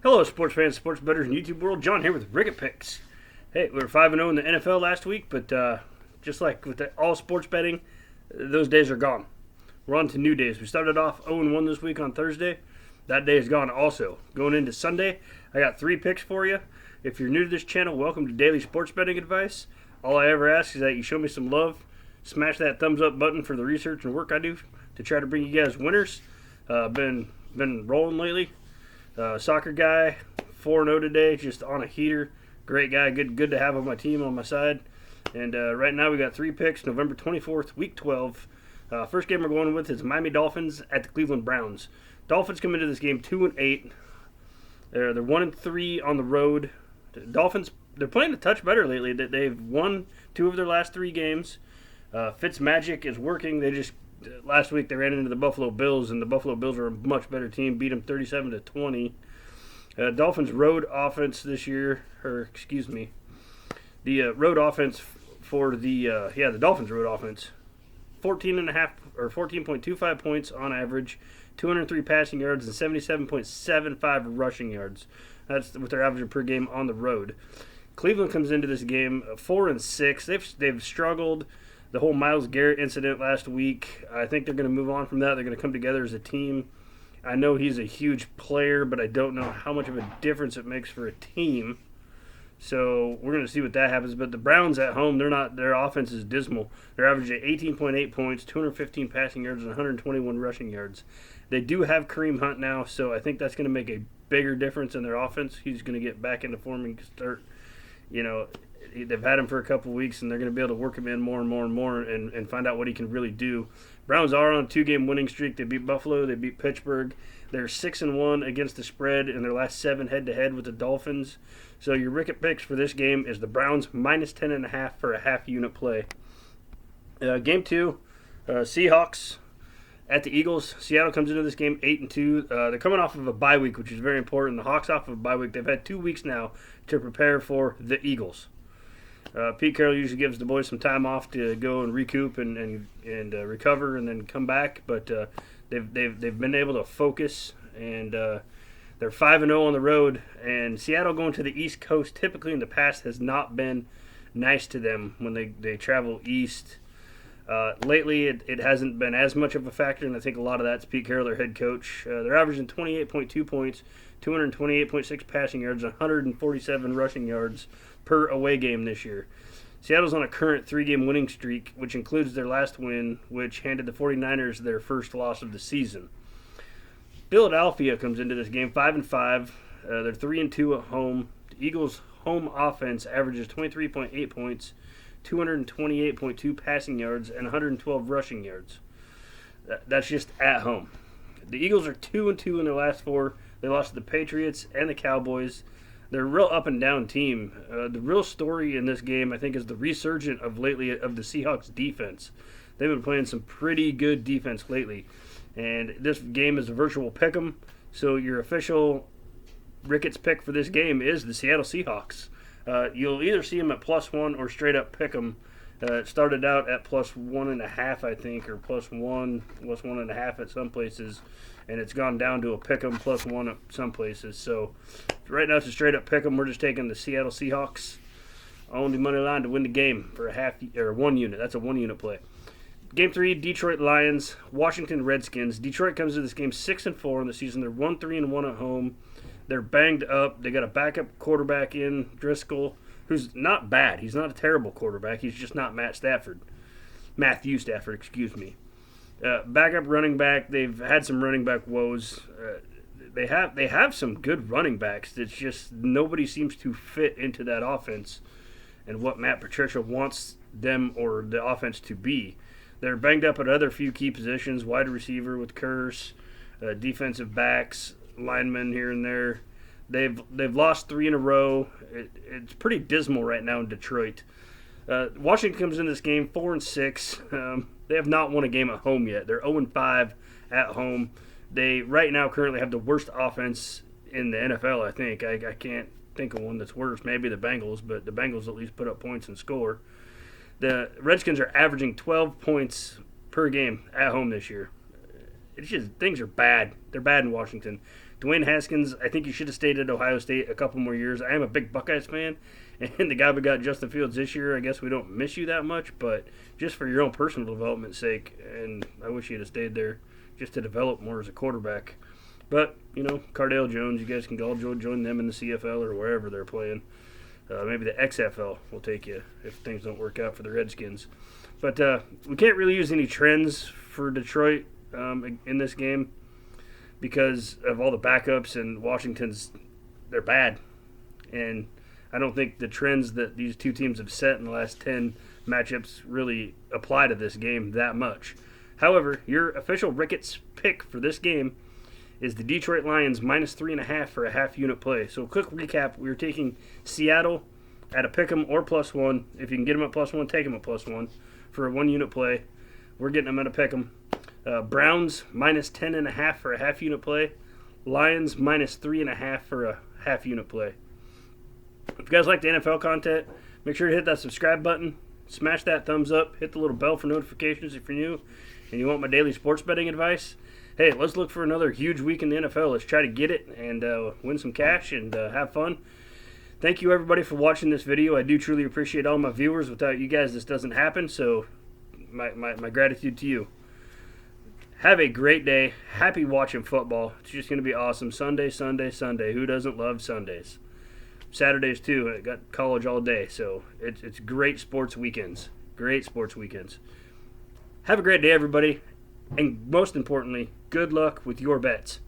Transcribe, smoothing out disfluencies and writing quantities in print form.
Hello, sports fans, sports bettors, and YouTube world. John here with Ricketts Picks. Hey, we were 5-0 in the NFL last week, but just like with all sports betting, those days are gone. We're on to new days. We started off 0-1 this week on Thursday. That day is gone also. Going into Sunday, I got 3 picks for you. If you're new to this channel, welcome to Daily Sports Betting Advice. All I ever ask is that you show me some love. Smash that thumbs up button for the research and work I do to try to bring you guys winners. Been rolling lately. Soccer guy, 4-0 today, just on a heater. Great guy, good to have on my team, on my side. And right now we got 3 picks, November 24th, Week 12. First game we're going with is Miami Dolphins at the Cleveland Browns. Dolphins come into this game 2-8. They're 1-3 on the road. The Dolphins, they're playing a touch better lately. They've won 2 of their last 3 games. Fitz magic is working. They just last week they ran into the Buffalo Bills, and the Buffalo Bills are a much better team. Beat them 37-20. Dolphins road offense this year, the road offense for the Dolphins road offense, 14.25 points on average, 203 passing yards and 77.75 rushing yards. That's what they're averaging per game on the road. Cleveland comes into this game 4-6. They've struggled. The whole Myles Garrett incident last week, I think they're going to move on from that. They're going to come together as a team. I know he's a huge player, but I don't know how much of a difference it makes for a team. So we're going to see what that happens. But the Browns at home, their offense is dismal. They're averaging 18.8 points, 215 passing yards, and 121 rushing yards. They do have Kareem Hunt now, so I think that's going to make a bigger difference in their offense. He's going to get back into form and start, they've had him for a couple weeks, and they're going to be able to work him in more and more and more and find out what he can really do. Browns are on a 2-game winning streak. They beat Buffalo. They beat Pittsburgh. They're 6-1 against the spread in their last 7 head-to-head with the Dolphins. So your Ricketts picks for this game is the Browns minus 10.5 for a half-unit play. Game 2, Seahawks at the Eagles. Seattle comes into this game 8-2. They're coming off of a bye week, which is very important. The Hawks off of a bye week. They've had 2 weeks now to prepare for the Eagles. Pete Carroll usually gives the boys some time off to go and recoup and recover and then come back, but they've been able to focus, and they're 5-0 on the road. And Seattle going to the East Coast typically in the past has not been nice to them when they travel east. Lately, it hasn't been as much of a factor, and I think a lot of that's Pete Carroll, their head coach. They're averaging 28.2 points, 228.6 passing yards, 147 rushing yards per away game this year. Seattle's on a current 3-game winning streak, which includes their last win, which handed the 49ers their first loss of the season. Philadelphia comes into this game 5-5. They're 3-2 at home. The Eagles' home offense averages 23.8 points, 228.2 passing yards, and 112 rushing yards. That's just at home. The Eagles are 2-2 in their last 4. They lost to the Patriots and the Cowboys. They're a real up-and-down team. The real story in this game, I think, is the resurgence of the Seahawks defense. They've been playing some pretty good defense lately. And this game is a virtual pick'em, so your official Ricketts pick for this game is the Seattle Seahawks. You'll either see them at +1 or straight up pick'em. It started out at +1.5, I think, or +1.5 at some places, and it's gone down to a pick'em +1 at some places. So right now it's a straight up pick'em. We're just taking the Seattle Seahawks on the money line to win the game for a 1 unit. That's a 1 unit play. Game 3, Detroit Lions, Washington Redskins. Detroit comes to this game 6-4 in the season. They're 1-3-1 at home. They're banged up. They got a backup quarterback in, Driscoll, who's not bad. He's not a terrible quarterback. He's just not Matthew Stafford, excuse me. Backup running back. They've had some running back woes. They have some good running backs. It's just nobody seems to fit into that offense and what Matt Patricia wants them or the offense to be. They're banged up at other few key positions, wide receiver with Curse, defensive backs, linemen here and there. They've lost 3 in a row. It's pretty dismal right now in Detroit. Washington comes into this game 4-6. They have not won a game at home yet. They're 0-5 at home. They right now currently have the worst offense in the NFL, I think. I can't think of one that's worse. Maybe the Bengals, but the Bengals at least put up points and score. The Redskins are averaging 12 points per game at home this year. it's just things are bad. They're bad in Washington. Dwayne Haskins, I think he should have stayed at Ohio State a couple more years. I am a big Buckeyes fan, and the guy we got Justin Fields this year, I guess we don't miss you that much, but just for your own personal development's sake, and I wish he'd have stayed there just to develop more as a quarterback. But, Cardale Jones, you guys can all join them in the CFL or wherever they're playing. Maybe the XFL will take you if things don't work out for the Redskins. But we can't really use any trends for Detroit in this game because of all the backups, and Washington's, they're bad. And I don't think the trends that these two teams have set in the last 10 matchups really apply to this game that much. However, your official Ricketts pick for this game is the Detroit Lions minus 3.5 for a half-unit play. So quick recap, we were taking Seattle at a pick 'em or +1. If you can get them at +1, take them at +1 for a one-unit play. We're getting them at a pick 'em. Browns minus 10.5 for a half-unit play. Lions minus 3.5 for a half-unit play. If you guys like the NFL content, make sure to hit that subscribe button, smash that thumbs up, hit the little bell for notifications if you're new, and you want my daily sports betting advice. Hey, let's look for another huge week in the NFL. Let's try to get it and win some cash and have fun. Thank you, everybody, for watching this video. I do truly appreciate all my viewers. Without you guys, this doesn't happen, so my gratitude to you. Have a great day. Happy watching football. It's just going to be awesome. Sunday, Sunday, Sunday. Who doesn't love Sundays? Saturdays, too. I got college all day, so it's great sports weekends. Great sports weekends. Have a great day, everybody. And most importantly, good luck with your bets.